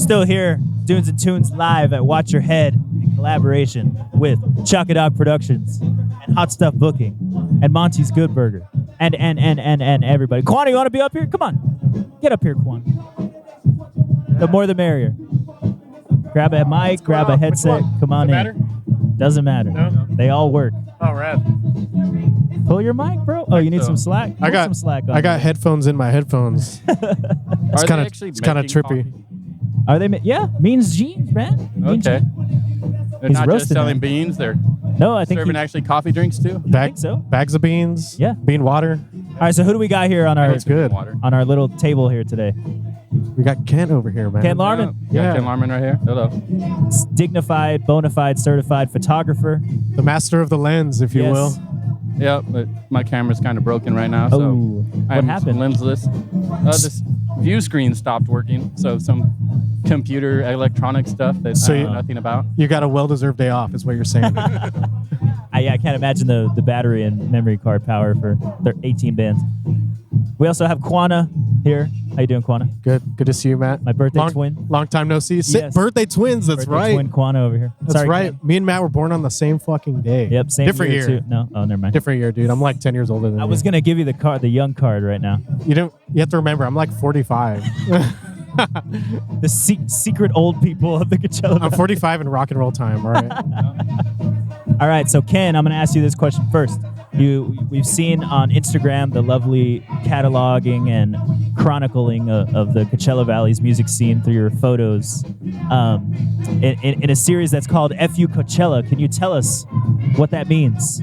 Still here, Dunes and Tunes live at Watch Your Head in collaboration with Chakadogg Productions and Hot Stuff Booking and Monty's Good Burger and everybody. Quanah, you want to be up here? Come on. Get up here, Quanah. The more the merrier. Grab a mic, grab a headset. Come on in. Matter? Doesn't matter. No? They all work. Oh, rad. Pull your mic, bro. Oh, you need some slack? Pull some slack on I got headphones in my headphones. It's kind of trippy. Coffee? Are they? Yeah, Means Jeans, man. Means Okay. Jeans. They're He's not just roasted selling them. beans. They're No, I think serving actually coffee drinks too. I think so. Bags of beans. Yeah. Bean water. All right, so who do we got here on our That's good. Water. on our little table here today? We got Ken over here, man. Ken Larmon, Yeah. Ken Larmon right here. Hello. dignified, bona fide, certified photographer. The master of the lens, if you Yes. will. Yeah, but my camera's kind of broken right now, so Oh, what I'm happened? lensless. This view screen stopped working, so some computer electronic stuff that So I you- know nothing about. You got a well-deserved day off, is what you're saying. I can't imagine the battery and memory card power for their 18 bands. We also have Quanah here. How you doing, Quanah? Good to see you, Matt. My birthday twin. Long time no see. Yes. Birthday twins. That's Birthday right. Twin Quanah over here. That's Sorry, right. Ken. Me and Matt were born on the same fucking day. Yep, same Different year. too. No, oh, never mind. Different year, dude. I'm like 10 years older than I you. was gonna give you the young card right now. You have to remember, I'm like 45. The secret old people of the Coachella I'm Valley. 45 in rock and roll time. All right. All right, so Ken, I'm going to ask you this question first. We've seen on Instagram the lovely cataloging and chronicling of the Coachella Valley's music scene through your photos in a series that's called FU Coachella. Can you tell us what that means?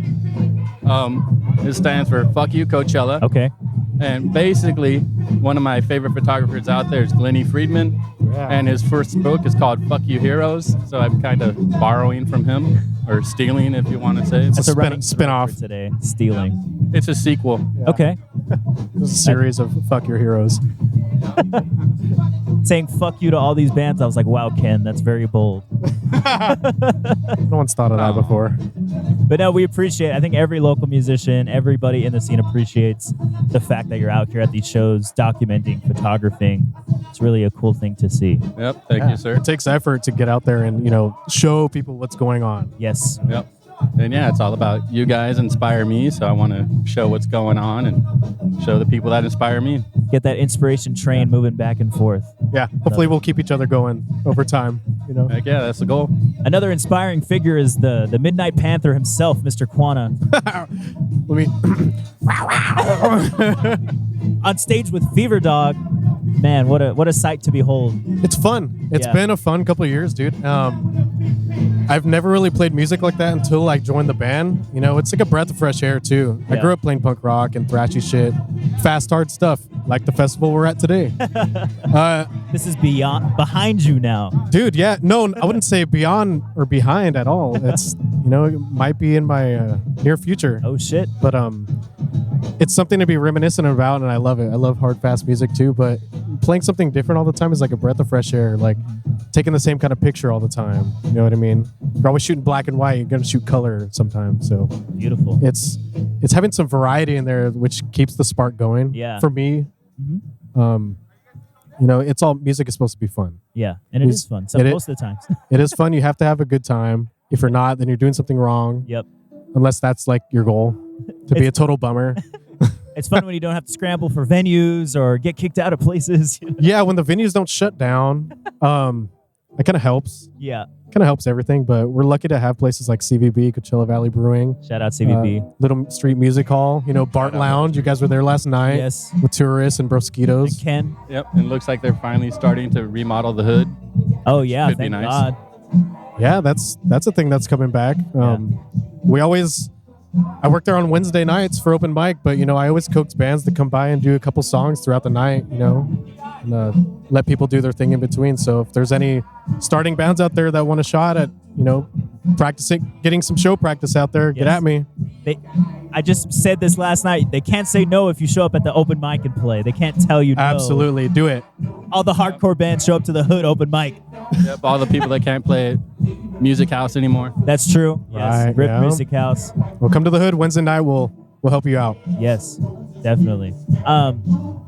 It stands for Fuck You Coachella. Okay. And basically, one of my favorite photographers out there is Glennie Friedman. Yeah. And his first book is called Fuck You Heroes. So I'm kind of borrowing from him, or stealing, if you want to say. That's a running spin-off. for today. Stealing. It's a sequel. Okay. This is a series of fuck your heroes. Saying fuck you to all these bands, I was like, wow, Ken, that's very bold. No one's thought of that before. But no, we appreciate it. I think every local musician, everybody in the scene appreciates the fact that you're out here at these shows documenting, photographing. It's really a cool thing to see. Yep. Thank you, sir. It takes effort to get out there and, show people what's going on. Yes. Yep. And yeah, it's all about you guys inspire me, so I want to show what's going on and show the people that inspire me. Get that inspiration train moving back and forth. Yeah. Hopefully we'll keep each other going over time, Heck yeah, that's the goal. Another inspiring figure is the Midnight Panther himself, Mr. Quanah. On stage with Fever Dog. Man, what a sight to behold. It's fun. It's been a fun couple of years, dude. I've never really played music like that until I joined the band. It's like a breath of fresh air too. I Yeah. grew up playing punk rock and thrashy shit, fast, hard stuff, like the festival we're at today. This is behind you now. Dude, yeah, no, I wouldn't say beyond or behind at all. It's it might be in my near future. Oh shit. But it's something to be reminiscent about, and I love it. I love hard, fast music too, but playing something different all the time is like a breath of fresh air, like taking the same kind of picture all the time. You know what I mean? You're always shooting black and white. You're going to shoot color sometimes. So Beautiful. it's having some variety in there, which keeps the spark going. Yeah. For me, it's all music is supposed to be fun. Yeah, and it is fun. So most of the times. It is fun. You have to have a good time. If you're not, then you're doing something wrong. Yep. Unless that's like your goal, to be a total bummer. It's fun when you don't have to scramble for venues or get kicked out of places. Yeah, when the venues don't shut down, it kind of helps. Yeah. Kind of helps everything, but we're lucky to have places like CVB, Coachella Valley Brewing. Shout out CVB. Little Street Music Hall, Bart Lounge. You guys were there last night. Yes. With tourists and Broskitos. And Ken. Yep. And it looks like they're finally starting to remodel the hood. Oh yeah, Could be thank nice. God. Yeah, that's a thing that's coming back. I work there on Wednesday nights for open mic, but I always coax bands to come by and do a couple songs throughout the night, and let people do their thing in between. So if there's any starting bands out there that want a shot at, practicing, getting some show practice out there, get Yes. at me. I just said this last night. They can't say no if you show up at the open mic and play. They can't tell you no. Absolutely, do it. All the hardcore bands show up to the hood open mic. Yep. All the people that can't play Music House anymore. That's true. Yes. Right, Rip yeah. Music House. Well, come to the hood Wednesday night. We'll help you out. Yes, definitely.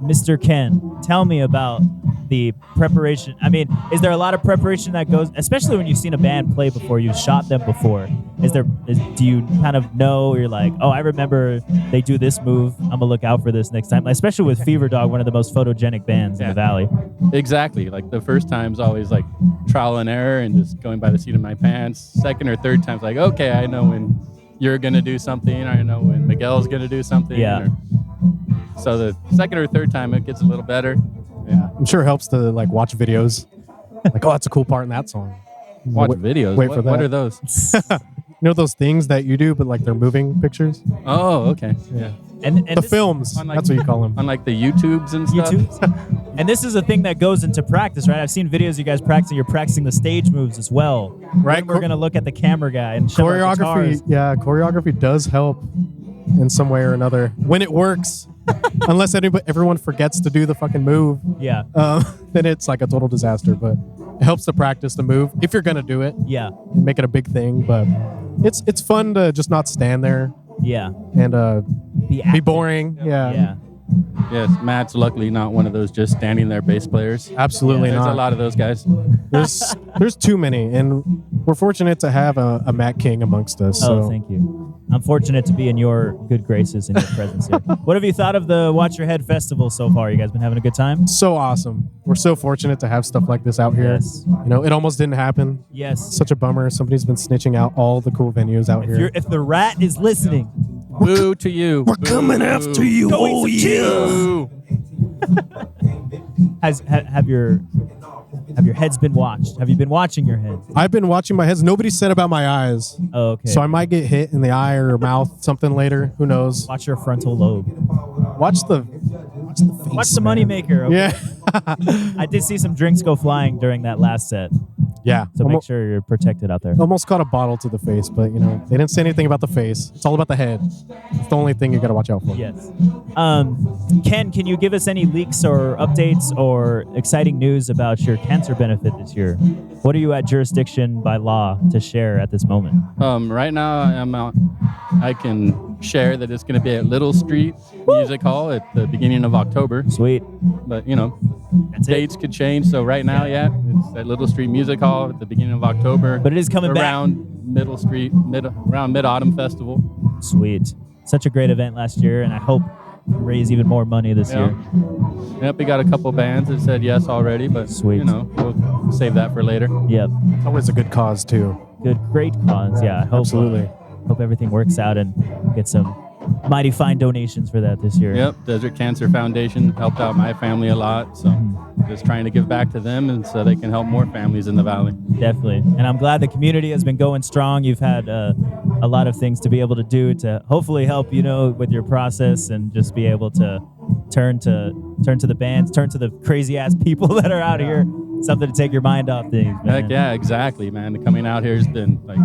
Mr. Ken, tell me about the preparation. I mean, is there a lot of preparation that goes, especially when you've seen a band play before, you've shot them before? Do you kind of know, you're like, oh, I remember they do this move, I'm gonna look out for this next time, especially with Fever Dog, one of the most photogenic bands in the Valley. Exactly. Like the first time's always like trial and error and just going by the seat of my pants. Second or third time's like, okay, I know when you're gonna do something, I know when Miguel's gonna do something. Yeah. So the second or third time it gets a little better. Yeah. I'm sure it helps to like watch videos. Like, oh, that's a cool part in that song. Watch videos. Wait for that. What are those? You know those things that you do, but like they're moving pictures? Oh, okay. Yeah. And The films. on, like- That's what you call them. On like the YouTubes and stuff. YouTube. And this is a thing that goes into practice, right? I've seen videos of you guys practicing. You're practicing the stage moves as well. Right. We're gonna look at the camera guy and show our Choreography. guitars. Yeah, choreography does help in some way or another when it works. Unless everyone forgets to do the fucking move, Yeah. then it's like a total disaster. But it helps to practice the move if you're gonna do it Yeah. and make it a big thing. But it's fun to just not stand there Yeah. and Be be active. boring. Yeah. Yes, Matt's luckily not one of those just standing there bass players. Absolutely There's not. a lot of those guys. There's too many, and we're fortunate to have a Matt King amongst us. Oh, So. thank you. I'm fortunate to be in your good graces and your presence here. What have you thought of the Watch Your Head festival so far? You guys been having a good time? So awesome. We're so fortunate to have stuff like this out here. Yes. You know, it almost didn't happen. Yes. Such a bummer. Somebody's been snitching out all the cool venues out here. If the rat is listening, Boo to you. We're coming after you. Oh, yeah. Boo. have your heads been watched? Have you been watching your head? I've been watching my heads. Nobody said about my eyes. Oh, okay. So I might get hit in the eye or mouth, something later. Who knows? Watch your frontal lobe. Watch the face. Watch the man. moneymaker. Okay? Yeah. I did see some drinks go flying during that last set, Yeah. so make sure you're protected out there. Almost caught a bottle to the face, but you know, they didn't say anything about the face. It's all about the head. It's the only thing you got to watch out for. Yes. Ken, can you give us any leaks or updates or exciting news about your cancer benefit this year? What are you at jurisdiction by law to share at this moment? Right now, I can share that it's going to be at Little Street Music Hall at the beginning of October. Sweet. But, you know, That's dates could change. So right now, yeah, it's at Little Street Music Hall at the beginning of October. But it is coming back. around Middle Street, around Mid-Autumn Festival. Sweet. Such a great event last year, and I hope you raise even more money this year. Yep, we got a couple bands that said yes already, but Sweet. you know, we'll save that for later. Yep. It's always a good cause too. Good, great cause. Yeah, I hope, Absolutely. Hope everything works out and get some mighty fine donations for that this year. Yep, Desert Cancer Foundation helped out my family a lot, so just trying to give back to them and so they can help more families in the valley. Definitely. And I'm glad the community has been going strong. You've had a lot of things to be able to do to hopefully help, you know, with your process and just be able to turn to the bands, turn to the crazy ass people that are out here. Something to take your mind off things, man. Heck yeah, exactly, man. Coming out here has been like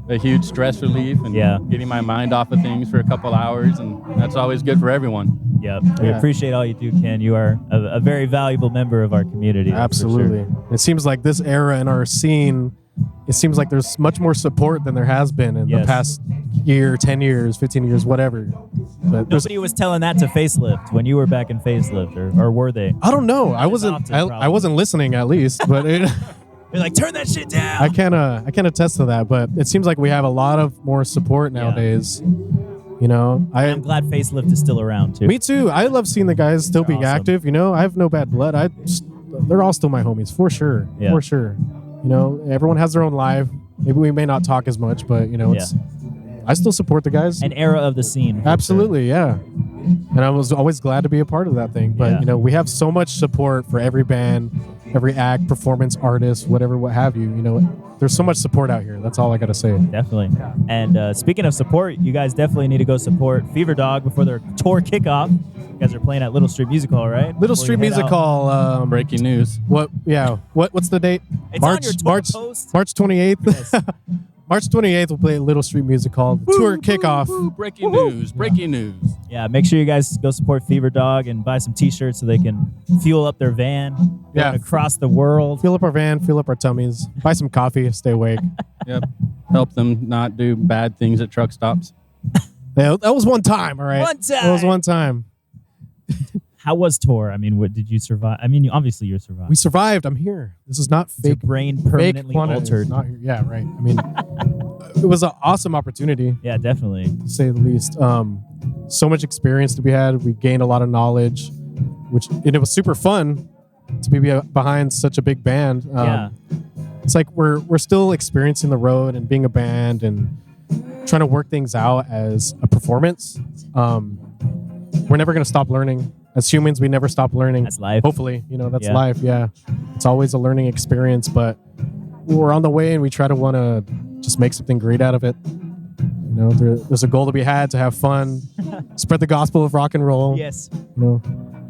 a huge stress relief and getting my mind off of things for a couple hours, and that's always good for everyone. Yep. We appreciate all you do, Ken. You are a very valuable member of our community. that's for Absolutely. sure. It seems like this era in our scene, it seems like there's much more support than there has been in the Yes. past year, 10 years, 15 years, whatever. But there's, Nobody was telling that to Facelift when you were back in Facelift, or were they? I don't know. I Often, I wasn't listening at least, but They're like, turn that shit down. I can't attest to that. But it seems like we have a lot of more support nowadays. You know, I'm glad Facelift is still around too. me too. I love seeing the guys still be They're awesome. active. You know, I have no bad blood. They're all still my homies for sure. Yeah. For sure. You know, everyone has their own life. Maybe we may not talk as much, but you know, I still support the guys. An era of the scene. for Absolutely, yeah. And I was always glad to be a part of that thing. But Yeah. you know, we have so much support for every band, every act, performance artist, whatever, what have you. You know, there's so much support out here. That's all I gotta say. sure. Definitely. And speaking of support, you guys definitely need to go support Fever Dog before their tour kickoff. You guys are playing at Little Street Music Hall, right? Little Before Street you head Music out. Hall. Breaking news. What? Yeah. What's the date? It's on your tour post. March 28th. March 28th, we'll play at Little Street Music Hall. The tour kickoff. Breaking news. Breaking news. Yeah, make sure you guys go support Fever Dog and buy some T-shirts so they can fuel up their van Yeah. going across the world. Fill up our van, fill up our tummies, buy some coffee, stay awake. Yep. Help them not do bad things at truck stops. Yeah, that was one time, all right? One time. That was one time. How was tour? I mean, what did you survive? I mean, obviously you survived. We survived. I'm here. This is not Is your fake. brain permanently Quanah is altered. not here. Yeah, right. I mean, it was an awesome opportunity, Yeah, definitely. to say the least. So much experience to be had. We gained a lot of knowledge, and it was super fun to be behind such a big band. Yeah. It's like we're still experiencing the road and being a band and trying to work things out as a performance. We're never going to stop learning. As humans, we never stop learning. That's life. Hopefully, that's Yeah. life. Yeah. It's always a learning experience, but we're on the way and we try to want to just make something great out of it. There's a goal to be had, to have fun, spread the gospel of rock and roll. Yes. You know,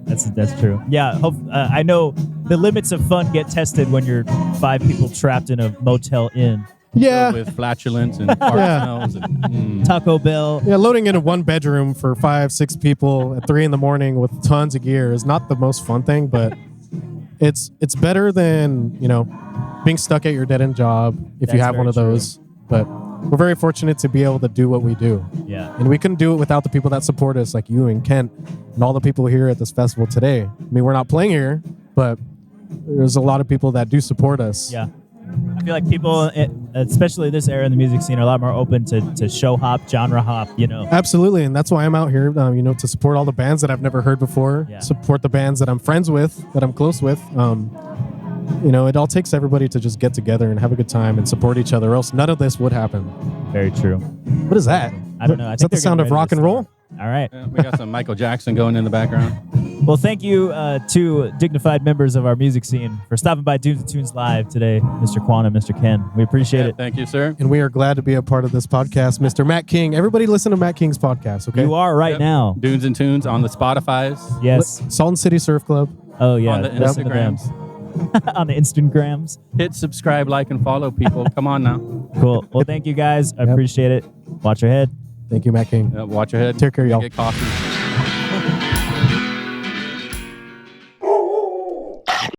That's true. Yeah, I know the limits of fun get tested when you're 5 people trapped in a motel inn. yeah. With flatulence and fart Yeah. smells. And, Taco Bell. Yeah, loading in a 1 bedroom for 5-6 people at 3 a.m. with tons of gear is not the most fun thing, but it's better than being stuck at your dead end job if you That's have one very of those. But we're very fortunate to be able to do what we do, Yeah. and we couldn't do it without the people that support us, like you and Kent and all the people here at this festival today. I mean, we're not playing here, but there's a lot of people that do support us. Yeah. I feel like people, especially this era in the music scene, are a lot more open to show hop, genre hop, Absolutely, and that's why I'm out here, to support all the bands that I've never heard before, Yeah. support the bands that I'm friends with, that I'm close with. It all takes everybody to just get together and have a good time and support each other, or else none of this would happen. Very true. What is that? I don't know. I Is think that the they're sound getting of ready rock to and roll? start. All right. yeah, we got some Michael Jackson going in the background. Well, thank you to dignified members of our music scene for stopping by Dunes and Tunes Live today, Mr. Quanah, Mr. Ken. We appreciate Yeah, it. thank you, sir. And we are glad to be a part of this podcast, Mr. Matt King. Everybody listen to Matt King's podcast, okay? You are right Yep. now. Dunes and Tunes on the Spotify's. Yes. Salt and City Surf Club. Oh, yeah. On the Listen to them. Instagrams. On the Instagrams. Hit subscribe, like, and follow, people. Come on now. Cool. Well, thank you guys. I Yep. appreciate it. Watch your head. Thank you, Matt King. Watch your head. Take care, y'all. Get coffee.